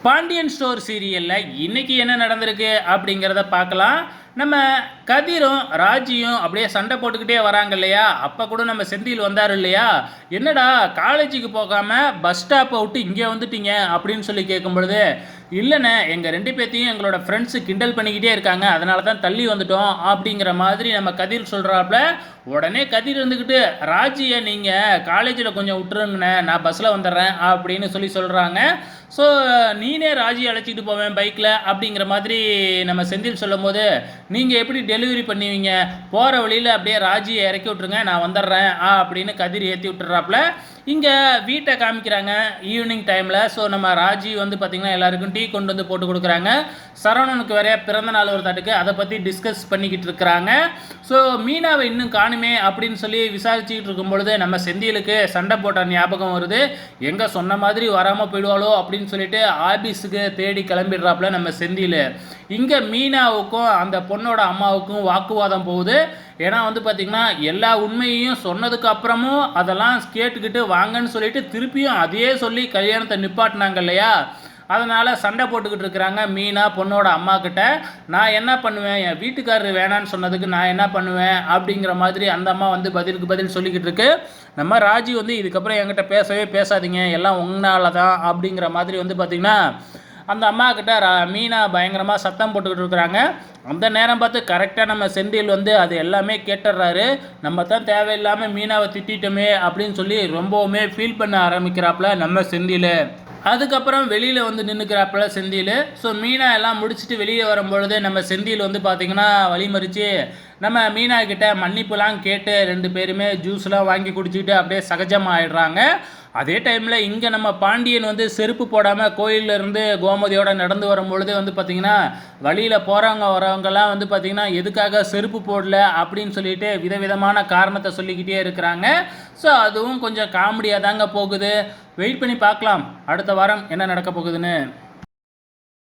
Pandian store சீரியலில் இன்னைக்கு என்ன நடந்திருக்கு அப்படிங்கிறத பார்க்கலாம். நம்ம கதிரும் ராஜியும் அப்படியே சண்டை போட்டுக்கிட்டே வராங்க இல்லையா? அப்போ கூட நம்ம செந்தில் வந்தார் இல்லையா? என்னடா காலேஜுக்கு போகாமல் பஸ் ஸ்டாப்பை விட்டு இங்கே வந்துட்டீங்க அப்படின்னு சொல்லி கேட்கும் பொழுது, இல்லைண்ணே எங்கள் 2 பேர்த்தையும் எங்களோட ஃப்ரெண்ட்ஸு கிண்டல் பண்ணிக்கிட்டே இருக்காங்க, அதனால தான் தள்ளி வந்துட்டோம் அப்படிங்கிற மாதிரி நம்ம கதிர் சொல்கிறாப்புல. உடனே கதிர் இருந்துக்கிட்டு, ராஜியை நீங்கள் காலேஜில் கொஞ்சம் விட்டுருங்கண்ணே, நான் பஸ்ஸில் வந்துடுறேன் அப்படின்னு சொல்லி சொல்கிறாங்க. ஸோ நீனே ராஜி அழைச்சிட்டு போவேன் பைக்கில் அப்படிங்கிற மாதிரி நம்ம செந்தில் சொல்லும் போது, நீங்கள் எப்படி டெலிவரி பண்ணுவீங்க, போகிற வழியில் அப்படியே ராஜியை இறக்கி விட்ருங்க, நான் வந்துடுறேன் அப்படின்னு கதிர் ஏற்றி விட்டுறாப்புல. இங்கே வீட்டை காமிக்கிறாங்க ஈவினிங் டைமில். ஸோ நம்ம ராஜி வந்து பார்த்திங்கன்னா எல்லாருக்கும் டீ கொண்டு வந்து போட்டு கொடுக்குறாங்க. சரவணனுக்கு வேற பிறந்த நாள் ஒரு தட்டுக்கு, அதை பற்றி டிஸ்கஸ் பண்ணிக்கிட்டு இருக்கிறாங்க. ஸோ மீனாவை இன்னும் காணுமே அப்படின்னு சொல்லி விசாரிச்சுக்கிட்டு இருக்கும் பொழுது நம்ம செந்திலுக்கு சண்டை போட்ட ஞாபகம் வருது. எங்கே சொன்ன மாதிரி வராமல் போயிடுவாளோ அப்படின்னு சொல்லிட்டு ஆபீஸுக்கு தேடி கிளம்பிடுறாப்புல நம்ம செந்தில். இங்கே மீனாவுக்கும் அந்த பொண்ணோட அம்மாவுக்கும் வாக்குவாதம் போகுது. ஏன்னா வந்து பார்த்திங்கன்னா எல்லா உண்மையையும் சொன்னதுக்கு அப்புறமும் அதெல்லாம் கேட்டுக்கிட்டு வாங்கன்னு சொல்லிட்டு திருப்பியும் அதையே சொல்லி கல்யாணத்தை நிப்பாட்டினாங்க இல்லையா? அதனால் சண்டை போட்டுக்கிட்டு இருக்கிறாங்க மீனா பொண்ணோட அம்மா கிட்ட. நான் என்ன பண்ணுவேன், என் வீட்டுக்காரர் வேணான்னு சொன்னதுக்கு நான் என்ன பண்ணுவேன் அப்படிங்கிற மாதிரி அந்த அம்மா வந்து பதிலுக்கு பதில் சொல்லிக்கிட்டு இருக்கு. நம்ம ராஜி வந்து இதுக்கப்புறம் என்கிட்ட பேசவே பேசாதீங்க, எல்லாம் உங்களால தான் அப்படிங்கிற மாதிரி வந்து பார்த்திங்கன்னா அந்த அம்மா கிட்ட மீனா பயங்கரமாக சத்தம் போட்டுக்கிட்டு இருக்கிறாங்க. அந்த நேரம் பார்த்து கரெக்டாக நம்ம செந்தில் வந்து அது எல்லாமே கேட்டுடுறாரு. நம்ம தான் தேவையில்லாமல் மீனாவை திட்டோமே அப்படின்னு சொல்லி ரொம்பவுமே ஃபீல் பண்ண ஆரம்பிக்கிறாப்புல நம்ம செந்தில். அதுக்கப்புறம் வெளியில் வந்து நின்றுக்கிறாப்புல செந்தில். ஸோ மீனா எல்லாம் முடிச்சுட்டு வெளியே வரும்பொழுது நம்ம செந்தில் வந்து பார்த்திங்கன்னா வழிமறித்து நம்ம மீனா கிட்ட மன்னிப்புலாம் கேட்டு 2 பேருமே ஜூஸ்லாம் வாங்கி குடிச்சிக்கிட்டு அப்படியே சகஜமாக ஆயிடுறாங்க. அதே டைமில் இங்கே நம்ம பாண்டியன் வந்து செருப்பு போடாமல் கோயிலிருந்து கோமதியோடு நடந்து வரும்பொழுது வந்து பார்த்திங்கன்னா வழியில் போகிறவங்க வரவங்கெல்லாம் வந்து பார்த்திங்கன்னா எதுக்காக செருப்பு போடல அப்படின்னு சொல்லிட்டு விதவிதமான காரணத்தை சொல்லிக்கிட்டே இருக்கிறாங்க. ஸோ அதுவும் கொஞ்சம் காமெடியாக தாங்க போகுது. வெயிட் பண்ணி பார்க்கலாம் அடுத்த வாரம் என்ன நடக்க போகுதுன்னு.